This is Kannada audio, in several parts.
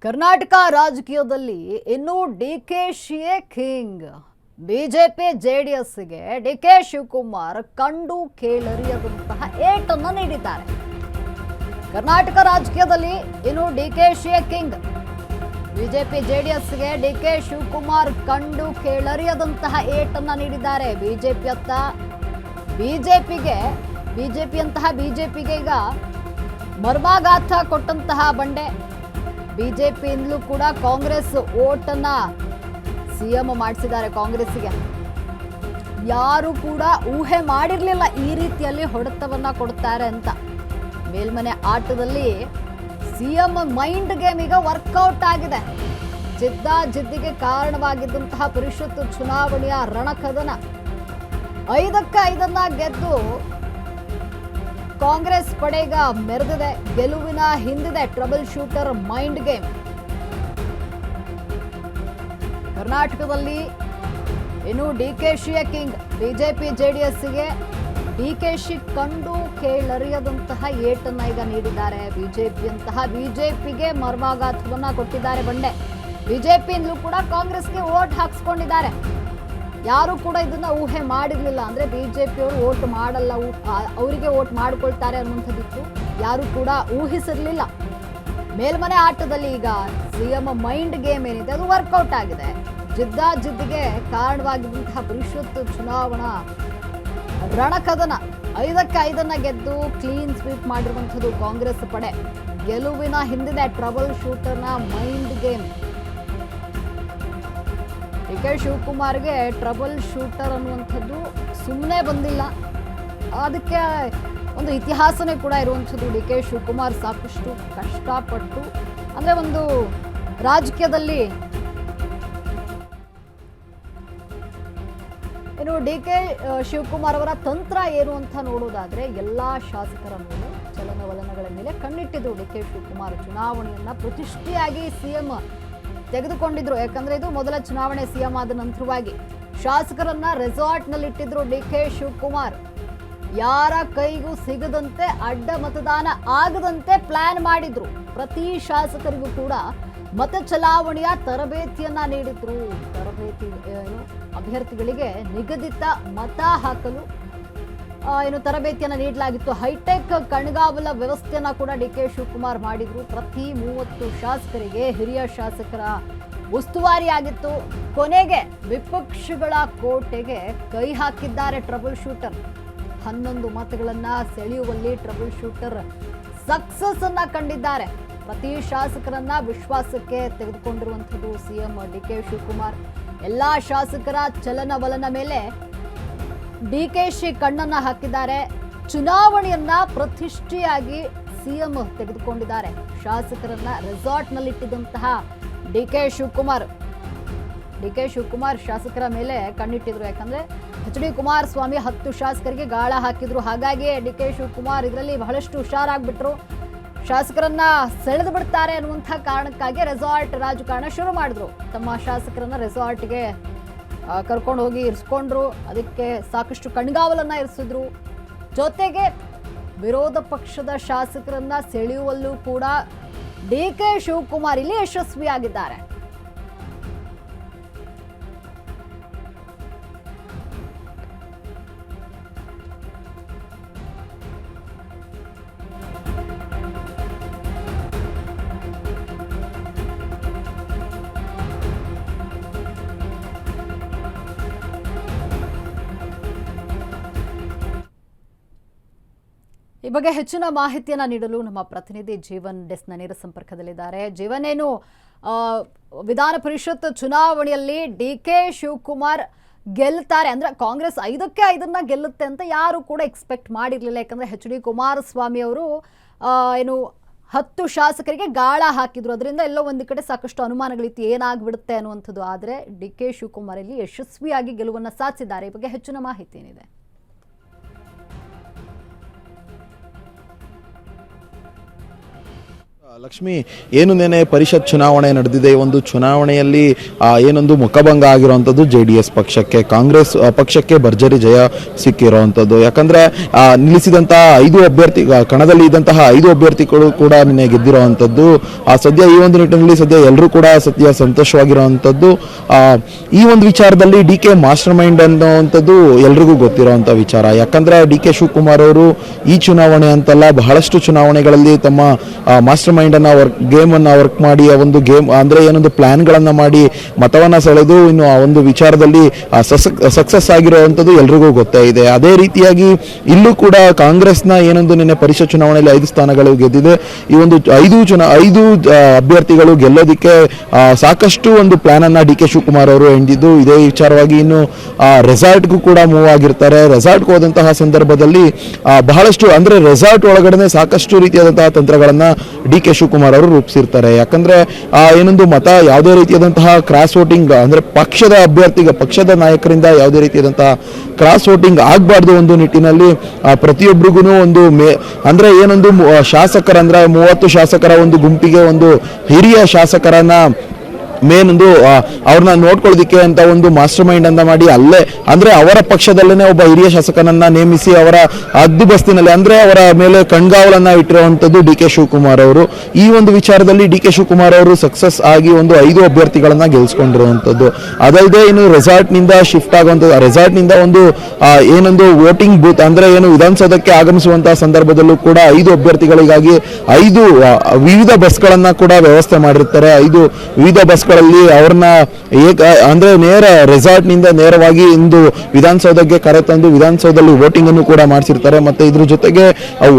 ಕರ್ನಾಟಕ ರಾಜಕೀಯದಲ್ಲಿ ಇನ್ನು ಡಿಕೆಶಿಯೇ ಕಿಂಗ್. ಬಿಜೆಪಿ ಜೆಡಿಎಸ್ಗೆ ಡಿಕೆ ಶಿವಕುಮಾರ್ ಕಂಡು ಕೇಳರಿಯದಂತಹ ಏಟನ್ನು ನೀಡಿದ್ದಾರೆ. ಕರ್ನಾಟಕ ರಾಜಕೀಯದಲ್ಲಿ ಇನ್ನು ಡಿಕೆಶಿಯೇ ಕಿಂಗ್. ಬಿಜೆಪಿ ಜೆಡಿಎಸ್ಗೆ ಡಿಕೆ ಶಿವಕುಮಾರ್ ಕಂಡು ಕೇಳರಿಯದಂತಹ ಏಟನ್ನು ನೀಡಿದ್ದಾರೆ. ಬಿಜೆಪಿಗೆ ಈಗ ಮರ್ಮಾಘಾತ ಕೊಟ್ಟಂತಹ ಬಂಡೆ. ಬಿಜೆಪಿಯಿಂದಲೂ ಕೂಡ ಕಾಂಗ್ರೆಸ್ ಓಟನ್ನ ಸಿಎಂ ಮಾಡಿಸಿದ್ದಾರೆ. ಕಾಂಗ್ರೆಸ್ಗೆ ಯಾರು ಕೂಡ ಊಹೆ ಮಾಡಿರಲಿಲ್ಲ ಈ ರೀತಿಯಲ್ಲಿ ಹೊಡೆತವನ್ನ ಕೊಡ್ತಾರೆ ಅಂತ. ಮೇಲ್ಮನೆ ಆಟದಲ್ಲಿ ಸಿಎಂ ಮೈಂಡ್ ಗೇಮ್ ಈಗ ವರ್ಕೌಟ್ ಆಗಿದೆ. ಜಿದ್ದಿಗೆ ಕಾರಣವಾಗಿದ್ದಂತಹ ಪರಿಷತ್ ಚುನಾವಣೆಯ ರಣಕದನ 5ಕ್ಕೆ 5 ಗೆದ್ದು ಕಾಂಗ್ರೆಸ್ ಪಡೆಗ ಮೆರೆದಿದೆ. ಗೆಲುವಿನ ಹಿಂದಿದೆ ಟ್ರಬಲ್ ಶೂಟರ್ ಮೈಂಡ್ ಗೇಮ್. ಕರ್ನಾಟಕದಲ್ಲಿ ಇನ್ನು ಡಿಕೆಶಿಯೇ ಕಿಂಗ್. ಬಿಜೆಪಿ ಜೆಡಿಎಸ್ಗೆ ಡಿಕೆಶಿ ಕಂಡು ಕೇಳರಿಯದಂತಹ ಏಟನ್ನ ಈಗ ನೀಡಿದ್ದಾರೆ. ಬಿಜೆಪಿಗೆ ಮರ್ಮಾಘಾತವನ್ನ ಕೊಟ್ಟಿದ್ದಾರೆ ಬಂಡೆ. ಬಿಜೆಪಿಯಿಂದಲೂ ಕೂಡ ಕಾಂಗ್ರೆಸ್ಗೆ ವೋಟ್ ಹಾಕ್ಸ್ಕೊಂಡಿದ್ದಾರೆ. ಯಾರು ಕೂಡ ಇದನ್ನ ಊಹೆ ಮಾಡಿರ್ಲಿಲ್ಲ. ಅಂದ್ರೆ ಬಿಜೆಪಿಯವರು ವೋಟ್ ಮಾಡಲ್ಲ, ಅವರಿಗೆ ವೋಟ್ ಮಾಡ್ಕೊಳ್ತಾರೆ ಅನ್ನುವಂಥದ್ದಿತ್ತು. ಯಾರು ಕೂಡ ಊಹಿಸಿರ್ಲಿಲ್ಲ. ಮೇಲ್ಮನೆ ಆಟದಲ್ಲಿ ಈಗ ಸಿಎಂ ಮೈಂಡ್ ಗೇಮ್ ಏನಿದೆ ಅದು ವರ್ಕೌಟ್ ಆಗಿದೆ. ಜಿದ್ದಿಗೆ ಕಾರಣವಾಗಿದ್ದಂತಹ ಪರಿಷತ್ ಚುನಾವಣಾ ರಣಕದನ 5ಕ್ಕೆ 5 ಗೆದ್ದು ಕ್ಲೀನ್ ಸ್ವೀಪ್ ಮಾಡಿರುವಂಥದ್ದು ಕಾಂಗ್ರೆಸ್ ಪಡೆ. ಗೆಲುವಿನ ಹಿಂದಿದೆ ಟ್ರಬಲ್ ಶೂಟರ್ನ ಮೈಂಡ್ ಗೇಮ್. ಡಿಕೆ ಶಿವಕುಮಾರ್ಗೆ ಟ್ರಬಲ್ ಶೂಟರ್ ಅನ್ನುವಂಥದ್ದು ಸುಮ್ಮನೆ ಬಂದಿಲ್ಲ. ಅದಕ್ಕೆ ಒಂದು ಇತಿಹಾಸನೇ ಕೂಡ ಇರುವಂಥದ್ದು. ಡಿಕೆ ಶಿವಕುಮಾರ್ ಸಾಕಷ್ಟು ಕಷ್ಟಪಟ್ಟು ಅಂದರೆ ಒಂದು ರಾಜಕೀಯದಲ್ಲಿ ಇನ್ನು ಡಿಕೆ ಶಿವಕುಮಾರ್ ಅವರ ತಂತ್ರ ಏನು ಅಂತ ನೋಡೋದಾದ್ರೆ ಎಲ್ಲಾ ಶಾಸಕರ ಮೇಲೆ ಚಲನವಲನಗಳ ಮೇಲೆ ಕಣ್ಣಿಟ್ಟಿದ್ರು ಡಿಕೆ ಶಿವಕುಮಾರ್. ಚುನಾವಣೆಯನ್ನ ಪ್ರತಿಷ್ಠೆಯಾಗಿ ಸಿಎಂ ತೆಗೆದುಕೊಂಡಿದ್ರು. ಯಾಕಂದ್ರೆ ಇದು ಮೊದಲ ಚುನಾವಣೆ ಸಿಎಂ ಆದ ನಂತರವಾಗಿ ಶಾಸಕರನ್ನ ರೆಸಾರ್ಟ್ ನಲ್ಲಿ ಇಟ್ಟಿದ್ರು ಡಿಕೆ ಶಿವಕುಮಾರ್. ಯಾರ ಕೈಗೂ ಸಿಗದಂತೆ, ಅಡ್ಡ ಮತದಾನ ಆಗದಂತೆ ಪ್ಲಾನ್ ಮಾಡಿದ್ರು. ಪ್ರತಿ ಶಾಸಕರಿಗೂ ಕೂಡ ಮತ ಚಲಾವಣೆಯ ತರಬೇತಿಯನ್ನ ನೀಡಿದ್ರು. ಅಭ್ಯರ್ಥಿಗಳಿಗೆ ನಿಗದಿತ ಮತ ಹಾಕಲು ತರಬೇತಿಯನ್ನ ನೀಡಲಾಗಿತ್ತು. ಹೈಟೆಕ್ ಕಣ್ಗಾವಲ ವ್ಯವಸ್ಥೆಯನ್ನ ಕೂಡ ಡಿಕೆ ಶಿವಕುಮಾರ್ ಮಾಡಿದ್ರು. ಪ್ರತಿ 30 ಶಾಸಕರಿಗೆ ಹಿರಿಯ ಶಾಸಕರ ಉಸ್ತುವಾರಿಯಾಗಿತ್ತು. ಕೊನೆಗೆ ವಿಪಕ್ಷಗಳ ಕೋಟೆಗೆ ಕೈ ಹಾಕಿದ್ದಾರೆ ಟ್ರಬಲ್ ಶೂಟರ್. 11 ಮತಗಳನ್ನ ಸೆಳೆಯುವಲ್ಲಿ ಟ್ರಬಲ್ ಶೂಟರ್ ಸಕ್ಸಸ್ ಅನ್ನ ಕಂಡಿದ್ದಾರೆ. ಪ್ರತಿ ಶಾಸಕರನ್ನ ವಿಶ್ವಾಸಕ್ಕೆ ತೆಗೆದುಕೊಂಡಿರುವಂಥದ್ದು ಸಿಎಂ ಡಿಕೆ ಶಿವಕುಮಾರ್. ಎಲ್ಲಾ ಶಾಸಕರ ಚಲನವಲನ ಮೇಲೆ ಡಿಕೆಶಿ ಕಣ್ಣನ್ನ ಹಾಕಿದ್ದಾರೆ. ಚುನಾವಣೆಯನ್ನ ಪ್ರತಿಷ್ಠೆಯಾಗಿ ಸಿಎಂ ತೆಗೆದುಕೊಂಡಿದ್ದಾರೆ. ಶಾಸಕರನ್ನ ರೆಸಾರ್ಟ್ ನಲ್ಲಿಟ್ಟಿದ್ದಂತಹ ಡಿಕೆ ಶಿವಕುಮಾರ್ ಶಾಸಕರ ಮೇಲೆ ಕಣ್ಣಿಟ್ಟಿದ್ರು. ಯಾಕಂದ್ರೆ ಎಚ್.ಡಿ. ಕುಮಾರಸ್ವಾಮಿ 10 ಶಾಸಕರಿಗೆ ಗಾಳ ಹಾಕಿದ್ರು. ಹಾಗಾಗಿ ಡಿಕೆ ಶಿವಕುಮಾರ್ ಇದರಲ್ಲಿ ಬಹಳಷ್ಟು ಹುಷಾರಾಗ್ಬಿಟ್ರು. ಶಾಸಕರನ್ನ ಸೆಳೆದು ಬಿಡ್ತಾರೆ ಅನ್ನುವಂಥ ಕಾರಣಕ್ಕಾಗಿ ರೆಸಾರ್ಟ್ ರಾಜಕಾರಣ ಶುರು ಮಾಡಿದ್ರು. ತಮ್ಮ ಶಾಸಕರನ್ನ ರೆಸಾರ್ಟ್ಗೆ ಕರ್ಕೊಂಡು ಹೋಗಿ ಇರಿಸ್ಕೊಂಡ್ರು. ಅದಕ್ಕೆ ಸಾಕಷ್ಟು ಕಣ್ಗಾವಲನ್ನ ಇರಿಸಿದ್ರು. ಜೊತೆಗೆ ವಿರೋಧ ಪಕ್ಷದ ಶಾಸಕರನ್ನ ಸೆಳೆಯುವಲ್ಲೂ ಕೂಡ ಡಿಕೆ ಶಿವಕುಮಾರ್ ಇಲ್ಲಿ ಯಶಸ್ವಿಯಾಗಿದ್ದಾರೆ. ಈ ಬಗ್ಗೆ ಹೆಚ್ಚಿನ ಮಾಹಿತಿಯನ್ನ ನೀಡಲು ನಮ್ಮ ಪ್ರತಿನಿಧಿ ಜೀವನ್ ಡೆಸ್ಕ್ನ ನೇರ ಸಂಪರ್ಕದಲ್ಲಿದ್ದಾರೆ. ಜೀವನ್, ಏನು ವಿಧಾನ ಪರಿಷತ್ ಚುನಾವಣೆಯಲ್ಲಿ ಡಿಕೆ ಶಿವಕುಮಾರ್ ಗೆಲ್ತಾರೆ ಅಂದ್ರೆ ಕಾಂಗ್ರೆಸ್ 5ಕ್ಕೆ 5 ಗೆಲ್ಲುತ್ತೆ ಅಂತ ಯಾರು ಕೂಡ ಎಕ್ಸ್ಪೆಕ್ಟ್ ಮಾಡಿರ್ಲಿಲ್ಲ. ಯಾಕಂದ್ರೆ ಎಚ್.ಡಿ. ಕುಮಾರಸ್ವಾಮಿ ಅವರು 10 ಶಾಸಕರಿಗೆ ಗಾಳ ಹಾಕಿದ್ರು. ಅದರಿಂದ ಎಲ್ಲೋ ಒಂದು ಕಡೆ ಸಾಕಷ್ಟು ಅನುಮಾನಗಳಿತ್ತು, ಏನಾಗ್ಬಿಡುತ್ತೆ ಅನ್ನುವಂಥದ್ದು. ಆದರೆ ಡಿಕೆ ಶಿವಕುಮಾರ್ ಇಲ್ಲಿ ಯಶಸ್ವಿಯಾಗಿ ಗೆಲುವನ್ನ ಸಾಧಿಸಿದ್ದಾರೆ. ಈ ಬಗ್ಗೆ ಹೆಚ್ಚಿನ ಮಾಹಿತಿ ಏನಿದೆ? ಲಕ್ಷ್ಮಿ, ಏನು ನೆನೆ ಪರಿಷತ್ ಚುನಾವಣೆ ನಡೆದಿದೆ. ಈ ಒಂದು ಚುನಾವಣೆಯಲ್ಲಿ ಏನೊಂದು ಮುಖಭಂಗ ಆಗಿರುವಂಥದ್ದು JDS ಪಕ್ಷಕ್ಕೆ, ಕಾಂಗ್ರೆಸ್ ಪಕ್ಷಕ್ಕೆ ಭರ್ಜರಿ ಜಯ ಸಿಕ್ಕಿರುವಂಥದ್ದು. ಯಾಕಂದ್ರೆ ನಿಲ್ಲಿಸಿದಂತಹ 5 ಅಭ್ಯರ್ಥಿ, ಕಣದಲ್ಲಿ ಇದ್ದಂತಹ 5 ಅಭ್ಯರ್ಥಿಗಳು ಕೂಡ ನಿನ್ನೆ ಗೆದ್ದಿರುವಂಥದ್ದು. ಸದ್ಯ ಈ ಒಂದು ನಿಟ್ಟಿನಲ್ಲಿ ಸದ್ಯ ಎಲ್ಲರೂ ಕೂಡ ಸದ್ಯ ಸಂತೋಷವಾಗಿರುವಂಥದ್ದು. ಈ ಒಂದು ವಿಚಾರದಲ್ಲಿ DK ಮಾಸ್ಟರ್ ಮೈಂಡ್ ಅನ್ನುವಂಥದ್ದು ಎಲ್ರಿಗೂ ಗೊತ್ತಿರುವಂಥ ವಿಚಾರ. ಯಾಕಂದ್ರೆ DK ಶಿವಕುಮಾರ್ ಅವರು ಈ ಚುನಾವಣೆ ಅಂತಲ್ಲ, ಬಹಳಷ್ಟು ಚುನಾವಣೆಗಳಲ್ಲಿ ತಮ್ಮ ಮಾಸ್ಟರ್ ಮೈಂಡ್ ಅನ್ನ ಗೇಮ್ ಅನ್ನ ವರ್ಕ್ ಮಾಡಿ, ಆ ಒಂದು ಗೇಮ್ ಅಂದ್ರೆ ಏನೊಂದು ಪ್ಲಾನ್ ಗಳನ್ನ ಮಾಡಿ ಮತವನ್ನ ಸೆಳೆದು ಇನ್ನು ಆ ಒಂದು ವಿಚಾರದಲ್ಲಿ ಸಕ್ಸಸ್ ಆಗಿರುವಂತದ್ದು ಎಲ್ರಿಗೂ ಗೊತ್ತೇ ಇದೆ. ಅದೇ ರೀತಿಯಾಗಿ ಇಲ್ಲೂ ಕೂಡ ಕಾಂಗ್ರೆಸ್ನ ಏನೊಂದು ನಿನ್ನೆ ಪರಿಷತ್ ಚುನಾವಣೆಯಲ್ಲಿ 5 ಸ್ಥಾನಗಳು ಗೆದ್ದಿದೆ. ಈ ಒಂದು 5 ಅಭ್ಯರ್ಥಿಗಳು ಗೆಲ್ಲೋದಿಕ್ಕೆ ಸಾಕಷ್ಟು ಒಂದು ಪ್ಲಾನ್ ಅನ್ನ DK ಶಿವಕುಮಾರ್ ಅವರು ಎಂದಿದ್ದು. ಇದೇ ವಿಚಾರವಾಗಿ ಇನ್ನು ರೆಸಾರ್ಟ್ಗೂ ಕೂಡ ಮೂವ್ ಆಗಿರ್ತಾರೆ. ರೆಸಾರ್ಟ್ಗೆ ಹೋದಂತಹ ಸಂದರ್ಭದಲ್ಲಿ ಬಹಳಷ್ಟು ಅಂದ್ರೆ ರೆಸಾರ್ಟ್ ಒಳಗಡೆ ಸಾಕಷ್ಟು ರೀತಿಯಾದಂತಹ ತಂತ್ರಗಳನ್ನ DK ಶಿವಕುಮಾರ್ ಅವರು ರೂಪಿಸಿರ್ತಾರೆ. ಯಾಕಂದ್ರೆ ಏನೊಂದು ಮತ ಯಾವುದೇ ರೀತಿಯಾದಂತಹ ಕ್ರಾಸ್ ವೋಟಿಂಗ್ ಅಂದ್ರೆ ಪಕ್ಷದ ಪಕ್ಷದ ನಾಯಕರಿಂದ ಯಾವುದೇ ರೀತಿಯಾದಂತಹ ಕ್ರಾಸ್ ವೋಟಿಂಗ್ ಆಗಬಾರ್ದು ಒಂದು ನಿಟ್ಟಿನಲ್ಲಿ ಪ್ರತಿಯೊಬ್ಬರಿಗೂ ಒಂದು ಅಂದ್ರೆ ಏನೊಂದು ಶಾಸಕರ ಅಂದ್ರೆ 30 ಶಾಸಕರ ಒಂದು ಗುಂಪಿಗೆ ಒಂದು ಹಿರಿಯ ಶಾಸಕರನ್ನ ಮೇನ್ ಒಂದು ಅವ್ರನ್ನ ನೋಡ್ಕೊಳ್ಳೋದಿಕ್ಕೆ ಅಂತ ಒಂದು ಮಾಸ್ಟರ್ ಮೈಂಡ್ ಅಂತ ಮಾಡಿ ಅಲ್ಲೇ ಅಂದ್ರೆ ಅವರ ಪಕ್ಷದಲ್ಲೇನೆ ಒಬ್ಬ ಹಿರಿಯ ಶಾಸಕನನ್ನ ನೇಮಿಸಿ ಅವರ ಹದ್ದು ಬಸ್ತಿನಲ್ಲಿ ಅಂದ್ರೆ ಅವರ ಮೇಲೆ ಕಣ್ಗಾವಲನ್ನ ಇಟ್ಟಿರುವಂತದ್ದು DK ಶಿವಕುಮಾರ್ ಅವರು. ಈ ಒಂದು ವಿಚಾರದಲ್ಲಿ DK ಶಿವಕುಮಾರ್ ಅವರು ಸಕ್ಸಸ್ ಆಗಿ ಒಂದು 5 ಅಭ್ಯರ್ಥಿಗಳನ್ನ ಗೆಲ್ಸ್ಕೊಂಡಿರುವಂತದ್ದು. ಅದಲ್ಲದೆ ಇನ್ನು ರೆಸಾರ್ಟ್ ನಿಂದ ಶಿಫ್ಟ್ ಆಗುವಂಥದ್ದು, ರೆಸಾರ್ಟ್ ನಿಂದ ಒಂದು ಏನೊಂದು ವೋಟಿಂಗ್ ಬೂತ್ ಅಂದ್ರೆ ಏನು ವಿಧಾನಸೌಧಕ್ಕೆ ಆಗಮಿಸುವಂತಹ ಸಂದರ್ಭದಲ್ಲೂ ಕೂಡ 5 ಅಭ್ಯರ್ಥಿಗಳಿಗಾಗಿ 5 ವಿವಿಧ ಬಸ್ಗಳನ್ನ ಕೂಡ ವ್ಯವಸ್ಥೆ ಮಾಡಿರ್ತಾರೆ. 5 ವಿವಿಧ ಬಸ್ಗಳಲ್ಲಿ ಅವ್ರನ್ನ ಅಂದ್ರೆ ನೇರ ರೆಸಾರ್ಟ್ ನಿಂದ ನೇರವಾಗಿ ಇಂದು ವಿಧಾನಸೌಧಕ್ಕೆ ಕರೆತಂದು ವಿಧಾನಸೌಧದಲ್ಲಿ ವೋಟಿಂಗ್ ಅನ್ನು ಕೂಡ ಮಾಡಿಸಿರ್ತಾರೆ. ಮತ್ತೆ ಇದ್ರ ಜೊತೆಗೆ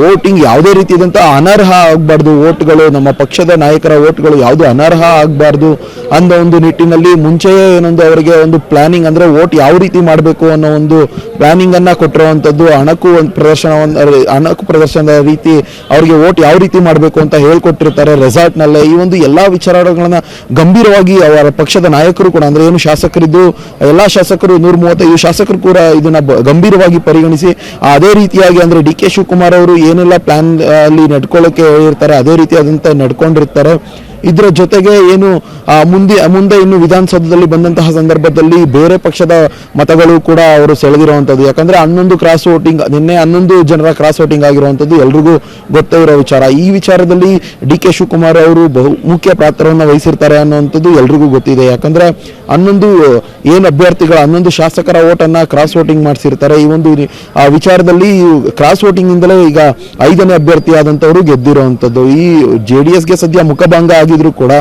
ವೋಟಿಂಗ್ ಯಾವುದೇ ರೀತಿಯಾದಂತಹ ಅನರ್ಹ ಆಗಬಾರ್ದು, ವೋಟ್ಗಳು ನಮ್ಮ ಪಕ್ಷದ ನಾಯಕರ ವೋಟ್ಗಳು ಯಾವುದು ಅನರ್ಹ ಆಗಬಾರ್ದು ಅನ್ನೋ ಒಂದು ನಿಟ್ಟಿನಲ್ಲಿ ಮುಂಚೆಯೇ ಏನೊಂದು ಅವರಿಗೆ ಒಂದು ಪ್ಲಾನಿಂಗ್ ಅಂದ್ರೆ ವೋಟ್ ಯಾವ ರೀತಿ ಮಾಡಬೇಕು ಅನ್ನೋ ಒಂದು ಪ್ಲಾನಿಂಗ್ ಅನ್ನ ಕೊಟ್ಟಿರುವಂತದ್ದು. ಹಣಕ್ಕೂ ಪ್ರದರ್ಶನದ ರೀತಿ ಅವರಿಗೆ ವೋಟ್ ಯಾವ ರೀತಿ ಮಾಡಬೇಕು ಅಂತ ಹೇಳ್ಕೊಟ್ಟಿರ್ತಾರೆ ರೆಸಾರ್ಟ್ ನಲ್ಲೇ. ಈ ಒಂದು ಎಲ್ಲಾ ವಿಚಾರಗಳನ್ನ ಗಂಭೀರವಾಗಿ ಅವರ ಪಕ್ಷದ ನಾಯಕರು ಕೂಡ ಅಂದ್ರೆ ಏನು ಶಾಸಕರಿದ್ದು ಎಲ್ಲಾ ಶಾಸಕರು 135 ಶಾಸಕರು ಕೂಡ ಇದನ್ನ ಗಂಭೀರವಾಗಿ ಪರಿಗಣಿಸಿ ಅದೇ ರೀತಿಯಾಗಿ ಅಂದ್ರೆ DK ಶಿವಕುಮಾರ್ ಅವರು ಏನೆಲ್ಲ ಪ್ಲಾನ್ ಅಲ್ಲಿ ನಡ್ಕೊಳ್ಳೋಕೆ ಹೇಳಿರ್ತಾರೆ ಅದೇ ರೀತಿಯಾದಂತ ನಡ್ಕೊಂಡಿರ್ತಾರೆ. ಇದರ ಜೊತೆಗೆ ಏನು ಮುಂದೆ ಇನ್ನು ವಿಧಾನಸೌಧದಲ್ಲಿ ಬಂದಂತಹ ಸಂದರ್ಭದಲ್ಲಿ ಬೇರೆ ಪಕ್ಷದ ಮತಗಳು ಕೂಡ ಅವರು ಸೆಳೆದಿರುವಂತದ್ದು. ಯಾಕಂದ್ರೆ 11 ಕ್ರಾಸ್ ವೋಟಿಂಗ್ ನಿನ್ನೆ 11 ಜನರ ಕ್ರಾಸ್ ವೋಟಿಂಗ್ ಆಗಿರುವಂತದ್ದು ಎಲ್ರಿಗೂ ಗೊತ್ತೇ ಇರೋ ವಿಚಾರ. ಈ ವಿಚಾರದಲ್ಲಿ DK ಶಿವಕುಮಾರ್ ಅವರು ಮುಖ್ಯ ಪಾತ್ರವನ್ನು ವಹಿಸಿರ್ತಾರೆ ಅನ್ನುವಂಥದ್ದು ಎಲ್ರಿಗೂ ಗೊತ್ತಿದೆ. ಯಾಕಂದ್ರೆ 11 ಏನು ಅಭ್ಯರ್ಥಿಗಳ 11 ಶಾಸಕರ ಓಟನ್ನ ಕ್ರಾಸ್ ವೋಟಿಂಗ್ ಮಾಡಿಸಿರ್ತಾರೆ. ಈ ಒಂದು ವಿಚಾರದಲ್ಲಿ ಕ್ರಾಸ್ ವೋಟಿಂಗ್ ಇಂದಲೇ ಈಗ 5ನೇ ಅಭ್ಯರ್ಥಿ ಆದಂತವರು ಗೆದ್ದಿರುವಂತದ್ದು. ಈ JDSಗೆ ಸದ್ಯ ಮುಖಭಂಗ ಆಗಿದ್ರು ಕೂಡ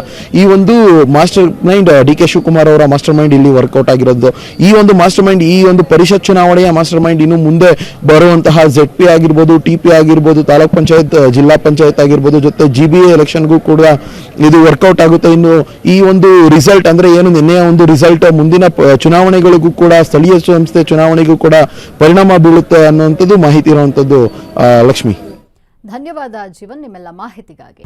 ಈ ಒಂದು ಮಾಸ್ಟರ್ ಮೈಂಡ್ DK ಶಿವಕುಮಾರ್ ಅವರ ಮಾಸ್ಟರ್ ಮೈಂಡ್ ಇಲ್ಲಿ ವರ್ಕೌಟ್ ಆಗಿರೋದು. ಈ ಒಂದು ಮಾಸ್ಟರ್ ಮೈಂಡ್ ಈ ಒಂದು ಪರಿಷತ್ ಚುನಾವಣೆಯ ಮಾಸ್ಟರ್ ಮೈಂಡ್ ಇನ್ನು ಮುಂದೆ ಬರುವಂತಹ ZP ಆಗಿರ್ಬೋದು, TP ಆಗಿರ್ಬೋದು, ತಾಲೂಕ್ ಪಂಚಾಯತ್, ಜಿಲ್ಲಾ ಪಂಚಾಯತ್ ಆಗಿರ್ಬೋದು, ಜೊತೆ GBA ಎಲೆಕ್ಷನ್ಗೂ ಕೂಡ ಇದು ವರ್ಕೌಟ್ ಆಗುತ್ತೆ. ಇನ್ನು ಈ ಒಂದು ರಿಸಲ್ಟ್ ಅಂದ್ರೆ ಏನು ನಿನ್ನೆಯ ಒಂದು ರಿಸಲ್ಟ್ ಮುಂದಿನ ಚುನಾವಣೆಗಳಿಗೂ ಕೂಡ ಸ್ಥಳೀಯ ಸಂಸ್ಥೆ ಚುನಾವಣೆಗೂ ಕೂಡ ಪರಿಣಾಮ ಬೀಳುತ್ತೆ ಅನ್ನುವಂಥದ್ದು ಮಾಹಿತಿ ಇರುವಂತದ್ದು. ಲಕ್ಷ್ಮಿ, ಧನ್ಯವಾದ ಜೀವನ್ ನಿಮ್ಮೆಲ್ಲ ಮಾಹಿತಿಗಾಗಿ.